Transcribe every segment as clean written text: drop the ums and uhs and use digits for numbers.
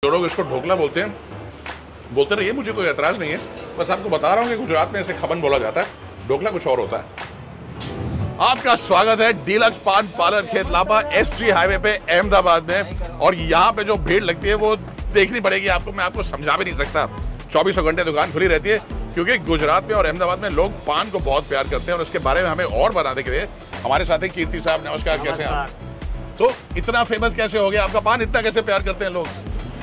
जो लोग इसको ढोकला बोलते हैं, बोलते रहिए, मुझे कोई एतराज़ नहीं है। बस आपको बता रहा हूँ कि गुजरात में इसे खमन बोला जाता है, ढोकला कुछ और होता है। आपका स्वागत है डीलक्स पान पार्लर खेतलापा SG हाईवे पे अहमदाबाद में। और यहाँ पे जो भीड़ लगती है वो देखनी पड़ेगी आपको, मैं आपको समझा भी नहीं सकता। 24 घंटे दुकान खुली रहती है क्योंकि गुजरात में और अहमदाबाद में लोग पान को बहुत प्यार करते हैं। और उसके बारे में हमें और बताने के लिए हमारे साथ हैं कीर्ति साहब। नमस्कार, कैसे हैं आप? तो इतना फेमस कैसे हो गया आपका पान, इतना कैसे प्यार करते हैं लोग?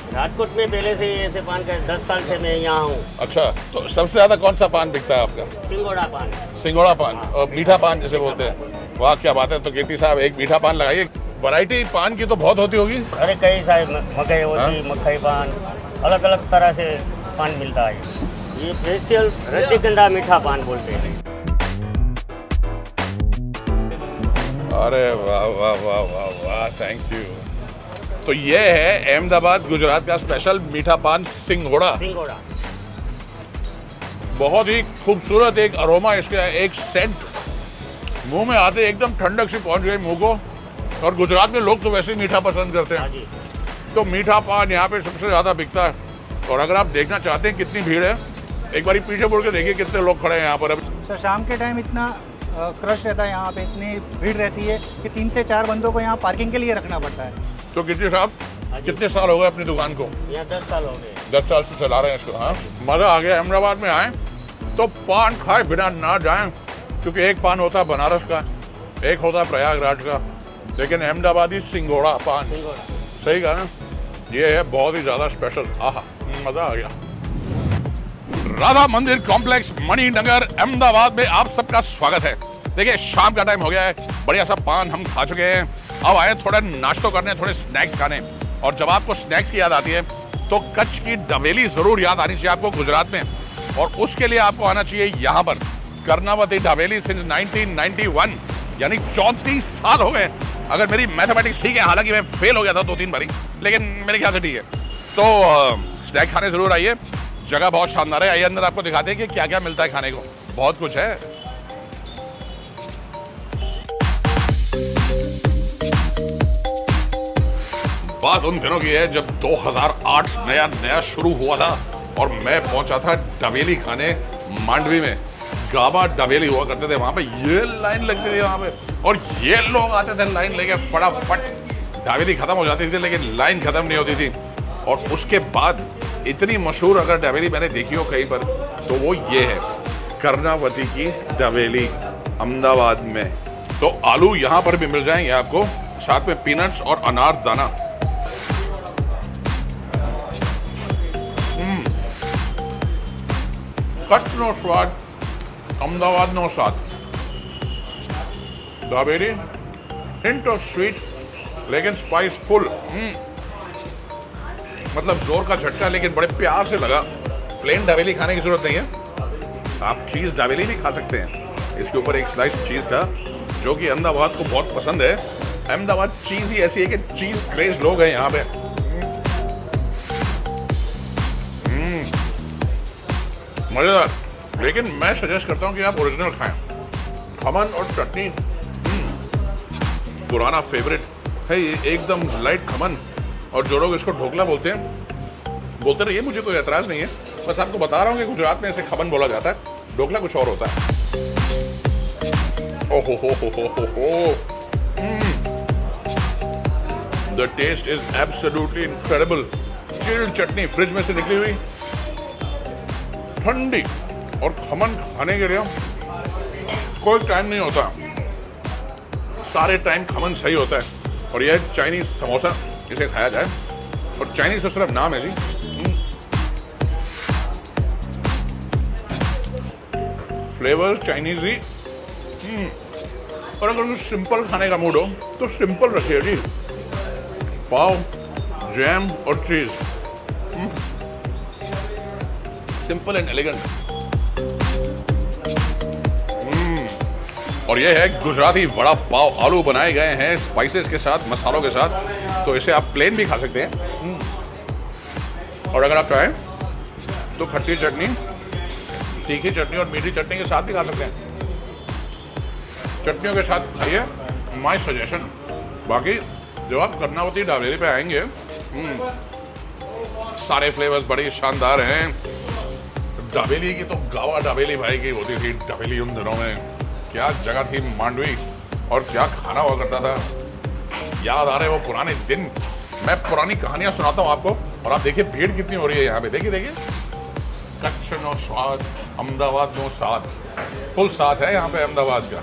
राजकोट में पहले से ही ऐसे पान का 10 साल से मैं यहाँ हूँ। अच्छा, तो सबसे ज्यादा कौन सा पान बिकता है आपका? सिंगोड़ा पान। सिंगोड़ा पान और मीठा पान जिसे बोलते हैं। वाह क्या बात है। तो कीर्ति साहब एक मीठा पान लगाइए। वैरायटी पान की तो बहुत होती होगी। अरे कई सारे मकई होती, मकई पान, अलग अलग तरह से पान मिलता है। ये स्पेशल रत्तीकंडा मीठा पान बोलते हैं। अरे वाह वाह वाह वाह वाह, थैंक यू। तो ये है अहमदाबाद गुजरात का स्पेशल मीठा पान सिंगोड़ा। सिंगोड़ा बहुत ही खूबसूरत एक अरोमा इसका, एक सेंट मुंह में आते एकदम ठंडक से पहुंच गई मुंह को। और गुजरात में लोग तो वैसे ही मीठा पसंद करते हैं, तो मीठा पान यहाँ पे सबसे ज़्यादा बिकता है। और अगर आप देखना चाहते हैं कितनी भीड़ है, एक बार पीछे मुड़ के देखिए कितने लोग खड़े हैं यहाँ पर। सर शाम के टाइम इतना क्रश रहता है यहाँ पे, इतनी भीड़ रहती है कि 3 से 4 बंदों को यहाँ पार्किंग के लिए रखना पड़ता है। तो कीर्ति साहब कितने साल हो गए अपनी दुकान को? यहाँ 10 साल हो गए। 10 साल से चला रहे हैं इसको। हाँ, मज़ा आ गया। अहमदाबाद में आए तो पान खाए बिना ना जाएं, क्योंकि एक पान होता है बनारस का, एक होता है प्रयागराज का, लेकिन अहमदाबादी सिंगोड़ा पान, सही कहा ना, ये है बहुत ही ज़्यादा स्पेशल। आहा, मज़ा आ गया। राधा मंदिर कॉम्प्लेक्स मणिनगर अहमदाबाद में आप सबका स्वागत है। देखिए शाम का टाइम हो गया है, बढ़िया सा पान हम खा चुके हैं। अब आए थोड़ा नाश्ता करने, थोड़े स्नैक्स खाने। और जब आपको स्नैक्स की याद आती है तो कच्छ की डबेली जरूर याद आनी चाहिए आपको गुजरात में। और उसके लिए आपको आना चाहिए यहाँ पर कर्णावती डबेली सिंस 1991, यानी 34 साल हो गए। अगर मेरी मैथमेटिक्स ठीक है, हालांकि मैं फेल हो गया था 2-3 बारी, लेकिन मेरे ख्याल से ठीक है। तो स्नैक खाने जरूर आइए, जगह बहुत शानदार है। आइए अंदर आपको दिखाते हैं कि क्या क्या मिलता है खाने को, बहुत कुछ है। बात उन दिनों की है जब 2008 नया शुरू हुआ था और मैं पहुंचा था डबेली खाने मांडवी में। गाबा डबेली हुआ करते थे वहां पे, ये लाइन लगती थी वहां पे, और ये लोग आते थे लाइन लेके, फटाफट डबेली खत्म हो जाती थी, लेकिन लाइन खत्म नहीं होती थी। और उसके बाद इतनी मशहूर अगर डबेली मैंने देखी हो कहीं पर तो वो ये है कर्णावती की डबेली अहमदाबाद में। तो आलू यहाँ पर भी मिल जाएंगे आपको, साथ में पीनट्स और अनार दाना। કચ્છનો સ્વાદ, અમદાવાદનો સ્વાદ, દાબેલી, हिंट ऑफ स्वीट लेकिन स्पाइस फुल। मतलब जोर का झटका, लेकिन बड़े प्यार से लगा। प्लेन डबेली खाने की जरूरत नहीं है, आप चीज डबेली भी खा सकते हैं। इसके ऊपर एक स्लाइस चीज का, जो कि अहमदाबाद को बहुत पसंद है। अहमदाबाद चीज ही ऐसी है कि चीज क्रेज लोग हैं यहाँ पे। मजेदार, लेकिन मैं सजेस्ट करता हूँ कि आप ओरिजिनल खाएं। खमन और चटनी पुराना फेवरेट है ये, एकदम लाइट खमन। और जो लोग इसको ढोकला बोलते हैं, बोलते रहिए, मुझे कोई एतराज नहीं है। बस आपको बता रहा हूँ कि गुजरात में इसे खमन बोला जाता है, ढोकला कुछ और होता है। ओहो हो। The taste is absolutely incredible. Chilled chutney fridge में से निकली हुई, ठंडी, और खमन खाने के लिए कोई टाइम नहीं होता, सारे टाइम खमन सही होता है। और यह चाइनीज समोसा, इसे खाया जाए। और चाइनीज तो सिर्फ नाम है जी। फ्लेवर्स चाइनीज ही। और अगर कुछ सिंपल खाने का मूड हो तो सिंपल रखिए जी, पाव, जैम और चीज। Simple and elegant. और यह है गुजराती वड़ा पाव। आलू बनाए गए हैं स्पाइसेस के साथ, मसालों के साथ, तो इसे आप प्लेन भी खा सकते हैं। और अगर आप चाहें तो खट्टी चटनी, तीखी चटनी और मीठी चटनी के साथ भी खा सकते हैं। चटनियों के साथ खाइए, माय सजेशन। बाकी जब आप कर्णावती ढाबेली पे आएंगे सारे फ्लेवर्स बड़े शानदार हैं। दाबेली की तो गावा दाबेली भाई की होती थी। दाबेली उन दिनों में क्या जगह थी मांडवी, और क्या खाना हुआ करता था। याद आ रहे वो पुराने दिन। मैं पुरानी कहानियां सुनाता हूँ आपको, और आप देखिए भीड़ कितनी हो रही है यहाँ पे। देखिए देखिए, कच्छ नो स्वाद, अहमदाबाद नो साथ, फुल साथ है यहाँ पे अहमदाबाद का।